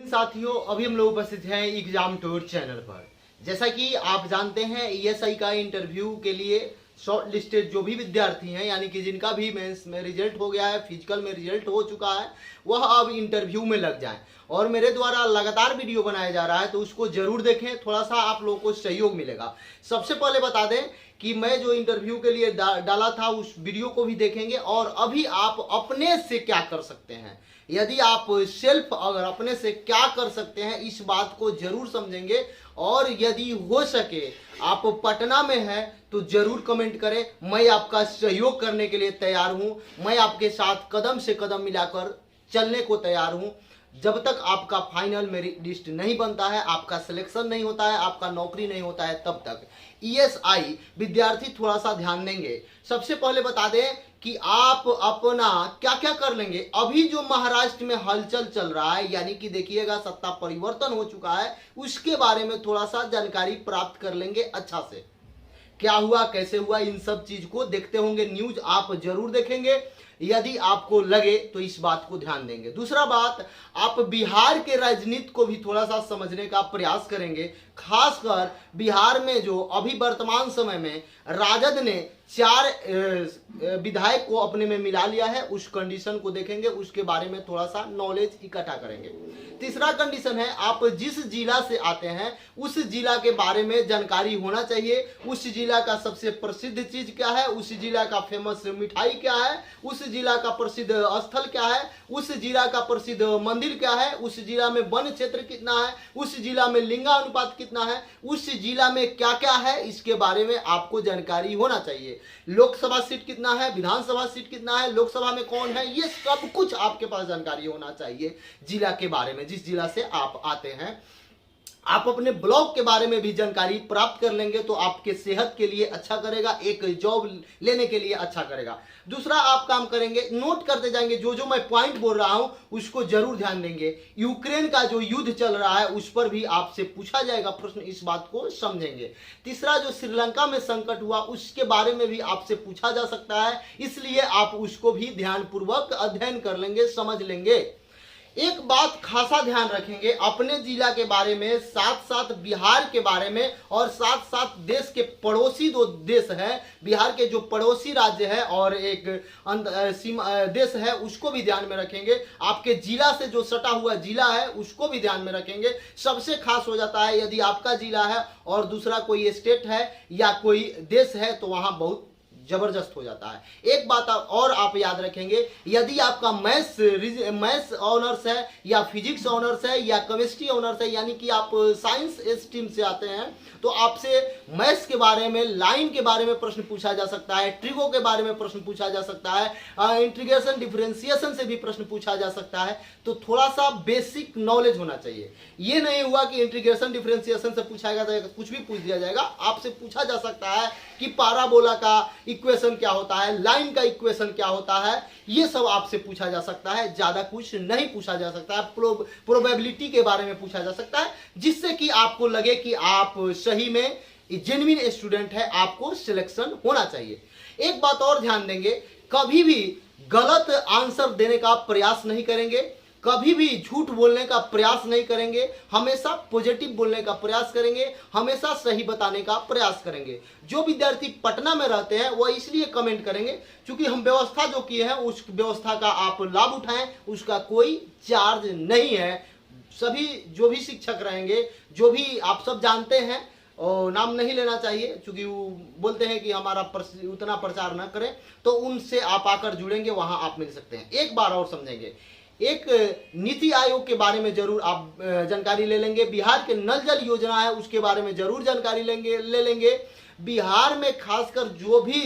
साथियों, अभी हम लोग उपस्थित हैं एग्जाम टूर चैनल पर। जैसा कि आप जानते हैं, ईएसआई का इंटरव्यू के लिए शॉर्ट लिस्टेड जो भी विद्यार्थी हैं, यानी कि जिनका भी मेंस में रिजल्ट हो गया है, फिजिकल में रिजल्ट हो चुका है, वह अब इंटरव्यू में लग जाएं। और मेरे द्वारा लगातार वीडियो बनाया जा रहा है, तो उसको जरूर देखें, थोड़ा सा आप लोगों को सहयोग मिलेगा। सबसे पहले बता दें कि मैं जो इंटरव्यू के लिए डाला था उस वीडियो को भी देखेंगे, और अभी आप अपने से क्या कर सकते हैं, यदि आप सेल्फ अगर अपने से क्या कर सकते हैं, इस बात को जरूर समझेंगे। और यदि हो सके आप पटना में हैं तो जरूर कमेंट करें, मैं आपका सहयोग करने के लिए तैयार हूं। मैं आपके साथ कदम से कदम मिलाकर चलने को तैयार हूं। जब तक आपका फाइनल मेरिट लिस्ट नहीं बनता है, आपका सिलेक्शन नहीं होता है, आपका नौकरी नहीं होता है, तब तक ईएसआई विद्यार्थी थोड़ा सा ध्यान देंगे। सबसे पहले बता दें कि आप अपना क्या क्या कर लेंगे। अभी जो महाराष्ट्र में हलचल चल रहा है, यानी कि देखिएगा सत्ता परिवर्तन हो चुका है, उसके बारे में थोड़ा सा जानकारी प्राप्त कर लेंगे। अच्छा से क्या हुआ, कैसे हुआ, इन सब चीज को देखते होंगे, न्यूज आप जरूर देखेंगे। यदि आपको लगे तो इस बात को ध्यान देंगे। दूसरा बात, आप बिहार के राजनीति को भी थोड़ा सा समझने का प्रयास करेंगे। खासकर बिहार में जो अभी वर्तमान समय में राजद ने 4 विधायक को अपने में मिला लिया है, उस कंडीशन को देखेंगे, उसके बारे में थोड़ा सा नॉलेज इकट्ठा करेंगे। तीसरा कंडीशन है, आप जिस जिला से आते हैं उस जिला के बारे में जानकारी होना चाहिए। उस जिला का सबसे प्रसिद्ध चीज क्या है, उस जिला का फेमस मिठाई क्या है, उस जिला का प्रसिद्ध स्थल क्या है, उस जिला का प्रसिद्ध मंदिर क्या है, उस जिला में वन क्षेत्र कितना है, उस जिला में लिंगानुपात कितना है, उस जिला में क्या क्या है, इसके बारे में आपको जानकारी होना चाहिए। लोकसभा सीट कितना है, विधानसभा सीट कितना है, लोकसभा में कौन है, ये सब कुछ आपके पास जानकारी होना चाहिए जिला के बारे में, जिस जिला से आप आते हैं। आप अपने ब्लॉक के बारे में भी जानकारी प्राप्त कर लेंगे तो आपके सेहत के लिए अच्छा करेगा, एक जॉब लेने के लिए अच्छा करेगा। दूसरा, आप काम करेंगे, नोट करते जाएंगे, जो जो मैं पॉइंट बोल रहा हूं उसको जरूर ध्यान देंगे। यूक्रेन का जो युद्ध चल रहा है उस पर भी आपसे पूछा जाएगा प्रश्न, इस बात को समझेंगे। तीसरा, जो श्रीलंका में संकट हुआ उसके बारे में भी आपसे पूछा जा सकता है, इसलिए आप उसको भी ध्यानपूर्वक अध्ययन कर लेंगे, समझ लेंगे। एक बात खासा ध्यान रखेंगे, अपने जिला के बारे में, साथ साथ बिहार के बारे में, और साथ साथ देश के पड़ोसी दो देश है, बिहार के जो पड़ोसी राज्य है और एक देश है, उसको भी ध्यान में रखेंगे। आपके जिला से जो सटा हुआ जिला है उसको भी ध्यान में रखेंगे। सबसे खास हो जाता है यदि आपका जिला है और दूसरा कोई स्टेट है या कोई देश है, तो वहां बहुत जबरदस्त हो जाता है। एक बात और आप याद रखेंगे, यदि आपका मैथ्स ऑनर्स है या फिजिक्स ऑनर्स है या केमिस्ट्री ऑनर्स है, यानी कि आप साइंस स्ट्रीम से आते हैं, तो आपसे मैथ्स के बारे में, लाइन के बारे में प्रश्न पूछा जा सकता है, ट्रिगो के बारे में प्रश्न पूछा जा सकता है, इंटीग्रेशन डिफरेंशिएशन से भी प्रश्न पूछा जा सकता है। तो थोड़ा सा बेसिक नॉलेज होना चाहिए। ये नहीं हुआ कि इंटीग्रेशन डिफरेंशिएशन से पूछा जाएगा, कुछ भी पूछ दिया जाएगा। आपसे पूछा जा सकता है कि पाराबोला का इक्वेशन क्या होता है, लाइन का इक्वेशन क्या होता है, ये सब आपसे पूछा जा सकता है। ज्यादा कुछ नहीं पूछा जा सकता है। प्रोबेबिलिटी के बारे में पूछा जा सकता है, जिससे कि आपको लगे कि आप सही में जेन्युइन स्टूडेंट है, आपको सिलेक्शन होना चाहिए। एक बात और ध्यान देंगे, कभी भी गलत आंसर देने का प्रयास नहीं करेंगे, कभी भी झूठ बोलने का प्रयास नहीं करेंगे, हमेशा पॉजिटिव बोलने का प्रयास करेंगे, हमेशा सही बताने का प्रयास करेंगे। जो विद्यार्थी पटना में रहते हैं वह इसलिए कमेंट करेंगे क्योंकि हम व्यवस्था जो किए हैं उस व्यवस्था का आप लाभ उठाएं, उसका कोई चार्ज नहीं है। सभी जो भी शिक्षक रहेंगे, जो भी आप सब जानते हैं, और नाम नहीं लेना चाहिए क्योंकि वो बोलते हैं कि हमारा उतना प्रचार न करें, तो उनसे आप आकर जुड़ेंगे, वहां आप मिल सकते हैं। एक बार और समझेंगे, एक नीति आयोग के बारे में जरूर आप जानकारी ले लेंगे। बिहार के नल जल योजना है उसके बारे में जरूर जानकारी ले लेंगे। बिहार में खासकर जो भी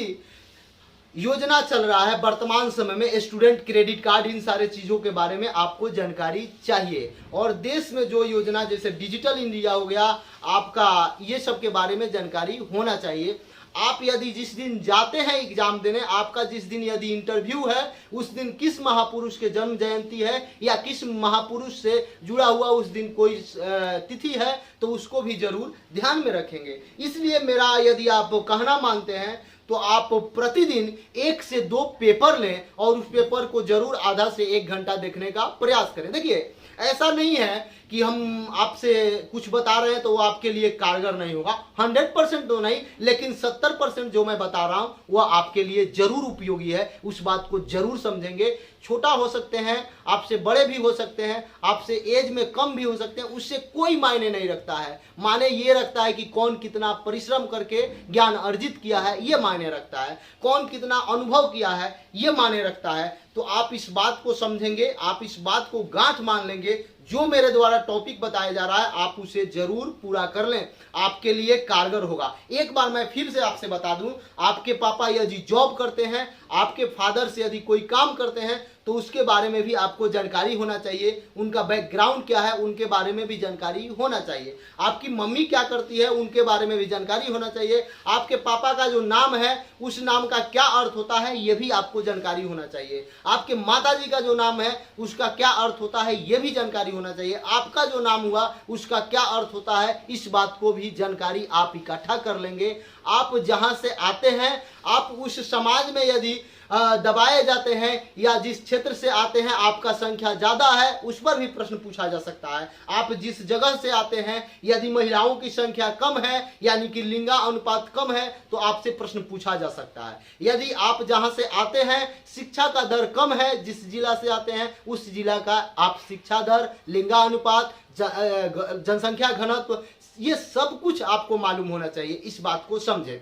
योजना चल रहा है वर्तमान समय में, स्टूडेंट क्रेडिट कार्ड, इन सारे चीजों के बारे में आपको जानकारी चाहिए। और देश में जो योजना जैसे डिजिटल इंडिया हो गया आपका, ये सब के बारे में जानकारी होना चाहिए। आप यदि जिस दिन जाते हैं एग्जाम देने, आपका जिस दिन यदि इंटरव्यू है, उस दिन किस महापुरुष के जन्म जयंती है या किस महापुरुष से जुड़ा हुआ उस दिन कोई तिथि है, तो उसको भी जरूर ध्यान में रखेंगे। इसलिए मेरा यदि आप कहना मानते हैं तो आप प्रतिदिन 1 से 2 पेपर लें और उस पेपर को जरूर आधा से 1 घंटा देखने का प्रयास करें। देखिए, ऐसा नहीं है कि हम आपसे कुछ बता रहे हैं तो वो आपके लिए कारगर नहीं होगा। 100% तो नहीं, लेकिन 70% जो मैं बता रहा हूं वह आपके लिए जरूर उपयोगी है। उस बात को जरूर समझेंगे। छोटा हो सकते हैं, आपसे बड़े भी हो सकते हैं, आपसे एज में कम भी हो सकते हैं, उससे कोई मायने नहीं रखता है। मायने ये रखता है कि कौन कितना परिश्रम करके ज्ञान अर्जित किया है, ये मायने रखता है। कौन कितना अनुभव किया है, ये मायने रखता है। तो आप इस बात को समझेंगे, आप इस बात को गांठ मान लेंगे। जो मेरे द्वारा टॉपिक बताया जा रहा है आप उसे जरूर पूरा कर लें, आपके लिए कारगर होगा। एक बार मैं फिर से आपसे बता दूं, आपके पापा यदि जॉब करते हैं, आपके फादर से यदि कोई काम करते हैं, तो उसके बारे में भी आपको जानकारी होना चाहिए। उनका बैकग्राउंड क्या है उनके बारे में भी जानकारी होना चाहिए। आपकी मम्मी क्या करती है उनके बारे में भी जानकारी होना चाहिए। आपके पापा का जो नाम है उस नाम का क्या अर्थ होता है ये भी आपको जानकारी होना चाहिए। आपके माताजी का जो नाम है उसका क्या अर्थ होता है ये भी जानकारी होना चाहिए। आपका जो नाम हुआ उसका क्या अर्थ होता है, इस बात को भी जानकारी आप इकट्ठा कर लेंगे। आप जहां से आते हैं, आप उस समाज में यदि दबाए जाते हैं या जिस क्षेत्र से आते हैं आपका संख्या ज्यादा है, उस पर भी प्रश्न पूछा जा सकता है। आप जिस जगह से आते हैं यदि महिलाओं की संख्या कम है यानी कि लिंगा अनुपात कम है तो आपसे प्रश्न पूछा जा सकता है। यदि आप जहां से आते हैं शिक्षा का दर कम है, जिस जिला से आते हैं उस जिला का आप शिक्षा दर, लिंगा अनुपात, जनसंख्या घनत्व, ये सब कुछ आपको मालूम होना चाहिए। इस बात को समझें।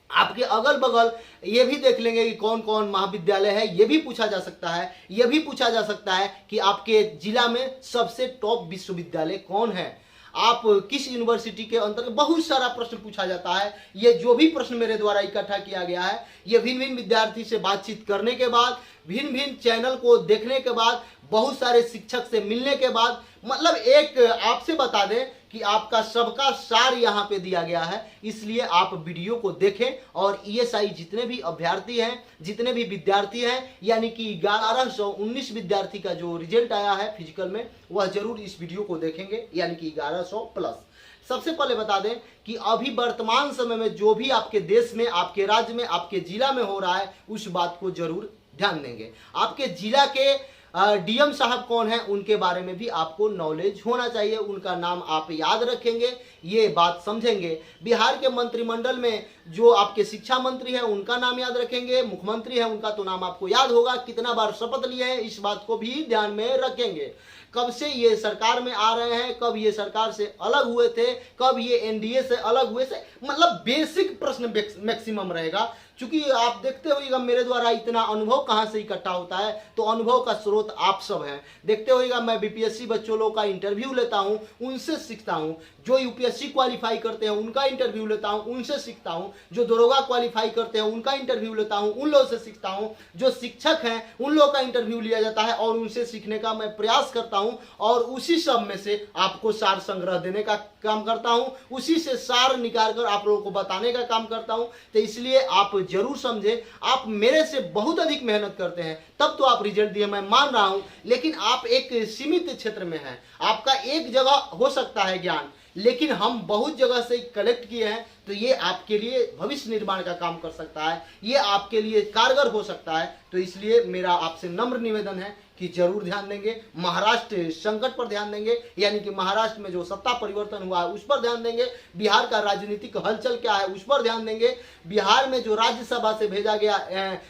आपके अगल बगल ये भी देख लेंगे कि कौन कौन महाविद्यालय है, ये भी पूछा जा सकता है। ये भी पूछा जा सकता है कि आपके जिला में सबसे टॉप विश्वविद्यालय कौन है, आप किस यूनिवर्सिटी के अंतर्गत, बहुत सारा प्रश्न पूछा जाता है। ये जो भी प्रश्न मेरे द्वारा इकट्ठा किया गया है, ये भिन्न भिन्न विद्यार्थी से बातचीत करने के बाद, भिन्न भिन्न चैनल को देखने के बाद, बहुत सारे शिक्षक से मिलने के बाद, मतलब एक आपसे बता दें कि आपका सबका सार यहाँ पे दिया गया है। इसलिए आप वीडियो को देखें और ईएसआई जितने भी अभ्यर्थी हैं, जितने भी विद्यार्थी हैं, यानी कि 1119 विद्यार्थी का जो रिजल्ट आया है फिजिकल में, वह जरूर इस वीडियो को देखेंगे, यानी कि 1100 प्लस। सबसे पहले बता दें कि अभी वर्तमान समय में जो भी आपके देश में, आपके राज्य में, आपके जिला में हो रहा है उस बात को जरूर ध्यान देंगे। आपके जिला के डीएम साहब कौन है उनके बारे में भी आपको नॉलेज होना चाहिए, उनका नाम आप याद रखेंगे, ये बात समझेंगे। बिहार के मंत्रिमंडल में जो आपके शिक्षा मंत्री हैं उनका नाम याद रखेंगे, मुख्यमंत्री हैं उनका तो नाम आपको याद होगा, कितना बार शपथ लिए हैं इस बात को भी ध्यान में रखेंगे। कब से ये सरकार में आ रहे हैं, कब ये सरकार से अलग हुए थे, कब ये एनडीए से अलग हुए से, मतलब बेसिक प्रश्न मैक्सिमम रहेगा। क्योंकि आप देखते होइएगा मेरे द्वारा इतना अनुभव कहां से इकट्ठा होता है, तो अनुभव का स्रोत आप सब हैं। देखते होइएगा मैं बीपीएससी बच्चों लोगों का इंटरव्यू लेता हूं, उनसे सीखता हूं। जो यूपीएससी क्वालिफाई करते हैं उनका इंटरव्यू लेता हूं, उनसे सीखता हूं। जो दरोगा क्वालिफाई करते हैं उनका इंटरव्यू लेता हूं, उन लोगों से सीखता हूं। जो शिक्षक हैं उन लोगों का इंटरव्यू लिया जाता है और उनसे सीखने का मैं प्रयास करता हूं, और उसी सब में से आपको सार संग्रह देने का काम करता हूं, उसी से सार निकाल कर आप लोगों को बताने का काम करता हूं। तो इसलिए आप जरूर समझें, आप मेरे से बहुत अधिक मेहनत करते हैं तब तो आप रिजल्ट दिए, मैं मान रहा हूं, लेकिन आप एक सीमित क्षेत्र में हैं। आपका एक जगह हो सकता है ज्ञान, लेकिन हम बहुत जगह से कलेक्ट किए हैं, तो ये आपके लिए भविष्य निर्माण का काम कर सकता है, ये आपके लिए कारगर हो सकता है। तो इसलिए मेरा आपसे नम्र निवेदन है कि जरूर ध्यान देंगे। महाराष्ट्र संकट पर ध्यान देंगे, यानी कि महाराष्ट्र में जो सत्ता परिवर्तन हुआ है उस पर ध्यान देंगे। बिहार का राजनीतिक हलचल क्या है उस पर ध्यान देंगे। बिहार में जो राज्यसभा से भेजा गया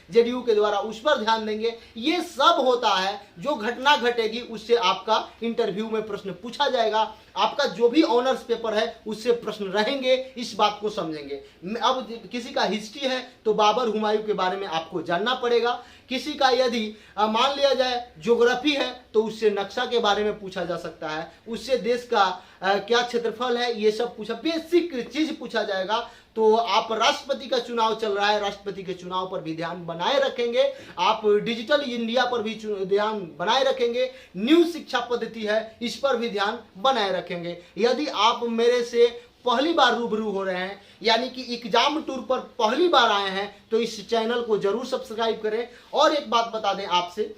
जेडीयू के द्वारा उस पर ध्यान देंगे। ये सब होता है, जो घटना घटेगी उससे आपका इंटरव्यू में प्रश्न पूछा जाएगा। आपका जो भी ऑनर्स पेपर है उससे प्रश्न रहेंगे, इस बात को समझेंगे। अब किसी का हिस्ट्री है तो बाबर हुमायूं के बारे में आपको जानना पड़ेगा। किसी का यदि मान लिया जाए ज्योग्राफी है तो उससे नक्शा के बारे में पूछा जा सकता है, उससे देश का क्या क्षेत्रफल है, ये सब पूछा, बेसिक चीज पूछा जाएगा। तो आप राष्ट्रपति का चुनाव चल रहा है, राष्ट्रपति के चुनाव पर भी ध्यान बनाए रखेंगे। आप डिजिटल इंडिया पर भी ध्यान बनाए रखेंगे। न्यू शिक्षा पद्धति है इस पर भी ध्यान बनाए रखेंगे। यदि आप मेरे से पहली बार रूबरू हो रहे हैं, यानी कि एग्जाम टूर पर पहली बार आए हैं, तो इस चैनल को जरूर सब्सक्राइब करें। और एक बात बता दें आपसे,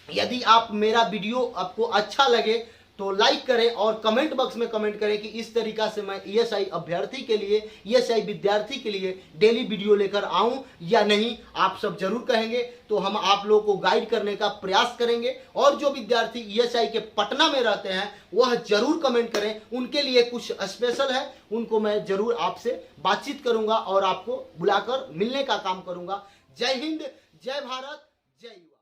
यदि आप मेरा वीडियो आपको अच्छा लगे तो लाइक करें और कमेंट बॉक्स में कमेंट करें कि इस तरीका से मैं ईएसआई अभ्यर्थी के लिए, ईएसआई विद्यार्थी के लिए डेली वीडियो लेकर आऊं या नहीं। आप सब जरूर कहेंगे तो हम आप लोगों को गाइड करने का प्रयास करेंगे। और जो विद्यार्थी ईएसआई के पटना में रहते हैं वह जरूर कमेंट करें, उनके लिए कुछ स्पेशल है, उनको मैं जरूर आपसे बातचीत करूंगा और आपको बुलाकर मिलने का काम करूंगा। जय हिंद, जय भारत, जय युवा।